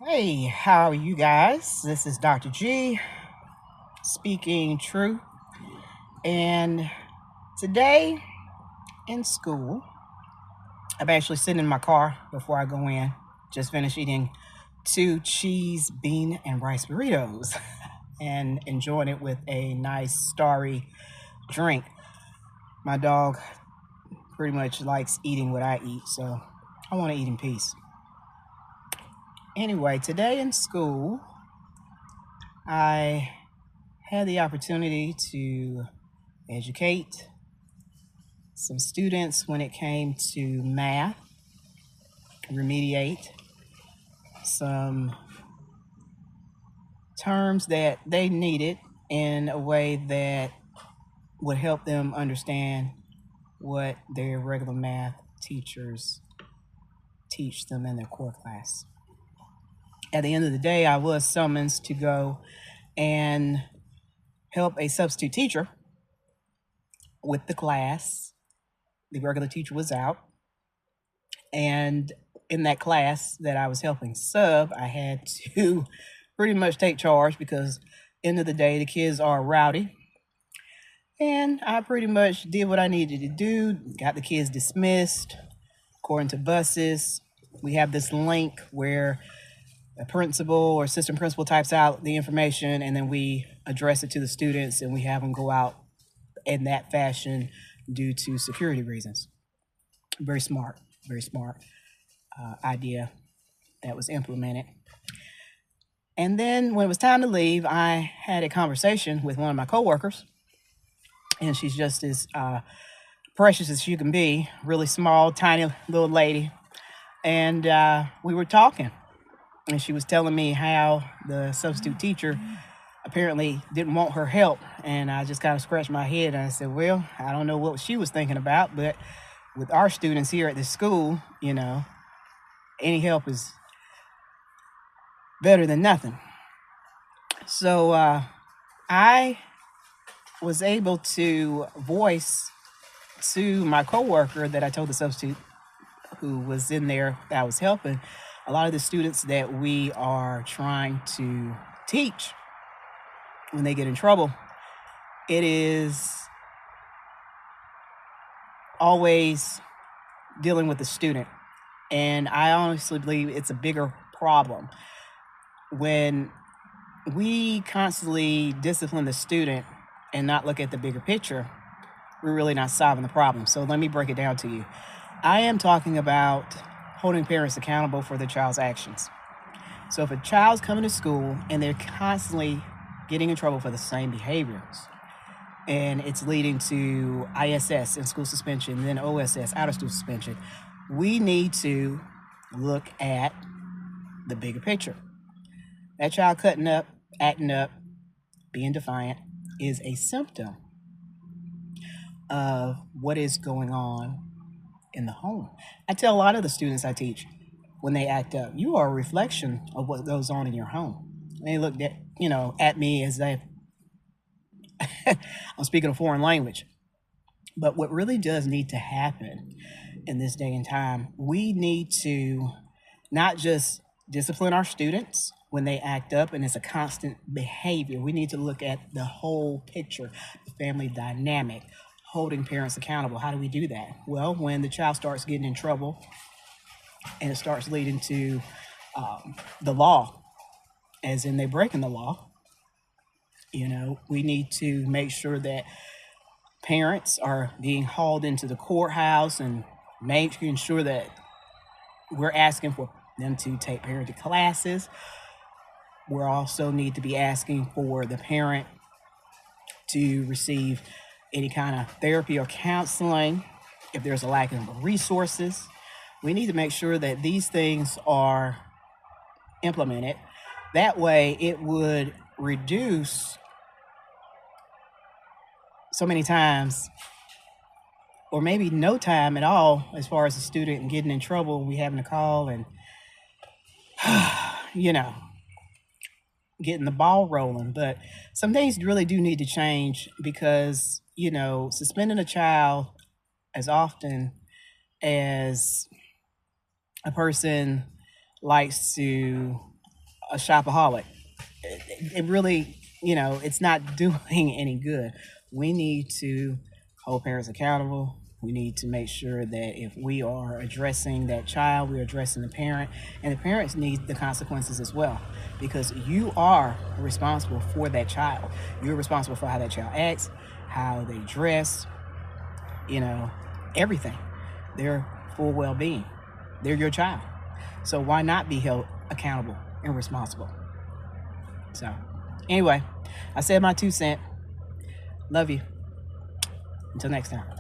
Hey, how are you guys? This is Dr. G speaking true. And today in school, I'm actually sitting in my car before I go in. Just finished eating two cheese, bean, and rice burritos and enjoying it with a nice starry drink. My dog pretty much likes eating what I eat, so I want to eat in peace. Anyway, today in school, I had the opportunity to educate some students when it came to math, remediate some terms that they needed in a way that would help them understand what their regular math teachers teach them in their core class. At the end of the day, I was summoned to go and help a substitute teacher with the class. The regular teacher was out, and in that class that I was helping sub, I had to pretty much take charge because end of the day the kids are rowdy. And I pretty much did what I needed to do, got the kids dismissed according to buses. We have this link where a principal or assistant principal types out the information and then we address it to the students and we have them go out in that fashion due to security reasons. Very smart, very smart idea that was implemented. And then when it was time to leave, I had a conversation with one of my coworkers, and she's just as precious as you can be, really small, tiny little lady. And we were talking, and she was telling me how the substitute teacher apparently didn't want her help. And I just kind of scratched my head and I said, well, I don't know what she was thinking about, but with our students here at the school, any help is better than nothing. So I was able to voice to my coworker that I told the substitute who was in there that I was helping, a lot of the students that we are trying to teach when they get in trouble, it is always dealing with the student. And I honestly believe it's a bigger problem when we constantly discipline the student and not look at the bigger picture. We're really not solving the problem. So let me break it down to you. I am talking about holding parents accountable for their child's actions. So if a child's coming to school and they're constantly getting in trouble for the same behaviors, and it's leading to ISS and school suspension, then OSS, out of school suspension, we need to look at the bigger picture. That child cutting up, acting up, being defiant is a symptom of what is going on in the home. I tell a lot of the students I teach when they act up, you are a reflection of what goes on in your home. And they look at me as if I'm speaking a foreign language. But what really does need to happen in this day and time, we need to not just discipline our students when they act up and it's a constant behavior. We need to look at the whole picture, the family dynamic, holding parents accountable. How do we do that? Well, when the child starts getting in trouble and it starts leading to the law, as in they breaking the law, we need to make sure that parents are being hauled into the courthouse and making sure that we're asking for them to take parenting classes. We also need to be asking for the parent to receive any kind of therapy or counseling if there's a lack of resources. We need to make sure that these things are implemented. That way, it would reduce so many times, or maybe no time at all, as far as the student getting in trouble. We having to call and, you know, getting the ball rolling. But some things really do need to change because, suspending a child as often as a person likes to a shopaholic. It really, it's not doing any good. We need to hold parents accountable. We need to make sure that if we are addressing that child, we're addressing the parent, and the parents need the consequences as well, because you are responsible for that child. You're responsible for how that child acts, how they dress, everything. Their full well-being. They're your child. So why not be held accountable and responsible? So anyway, I said my 2 cents. Love you. Until next time.